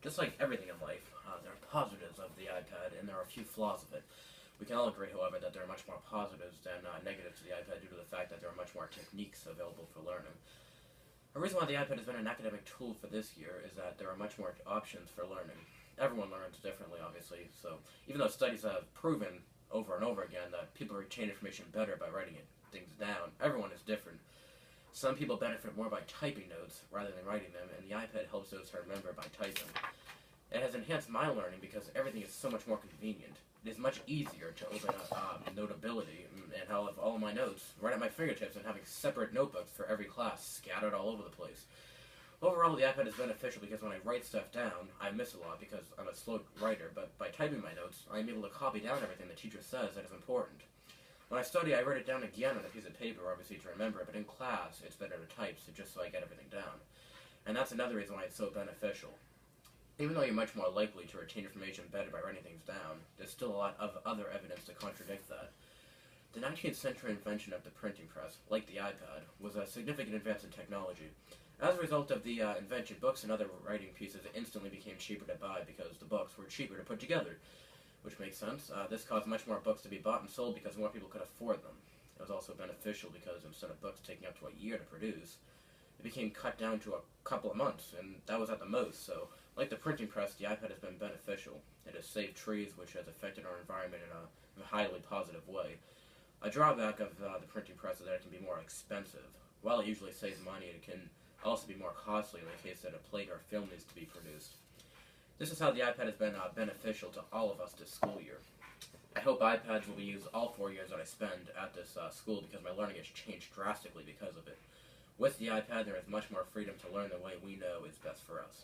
Just like everything in life, there are positives of the iPad and there are a few flaws of it. We can all agree, however, that there are much more positives than negatives to the iPad due to the fact that there are much more techniques available for learning. A reason why the iPad has been an academic tool for this year is that there are much more options for learning. Everyone learns differently, obviously, so even though studies have proven over and over again that people retain information better by writing things down, everyone is different. Some people benefit more by typing notes rather than writing them, and the iPad helps those who remember by typing. It has enhanced my learning because everything is so much more convenient. It is much easier to open up Notability and have all of my notes right at my fingertips and having separate notebooks for every class scattered all over the place. Overall, the iPad is beneficial because when I write stuff down, I miss a lot because I'm a slow writer, but by typing my notes, I'm able to copy down everything the teacher says that is important. When I study, I write it down again on a piece of paper, obviously to remember it, but in class, it's better to type just so I get everything down. And that's another reason why it's so beneficial. Even though you're much more likely to retain information better by writing things down, there's still a lot of other evidence to contradict that. The 19th century invention of the printing press, like the iPad, was a significant advance in technology. As a result of the invention, books and other writing pieces instantly became cheaper to buy because the books were cheaper to put together, which makes sense. This caused much more books to be bought and sold because more people could afford them. It was also beneficial because instead of books taking up to a year to produce, it became cut down to a couple of months, and that was at the most. So, like the printing press, the iPad has been beneficial. It has saved trees, which has affected our environment in a highly positive way. A drawback of the printing press is that it can be more expensive. While it usually saves money, it can also be more costly in the case that a plate or film needs to be produced. This is how the iPad has been beneficial to all of us this school year. I hope iPads will be used all 4 years that I spend at this school because my learning has changed drastically because of it. With the iPad, there is much more freedom to learn the way we know is best for us.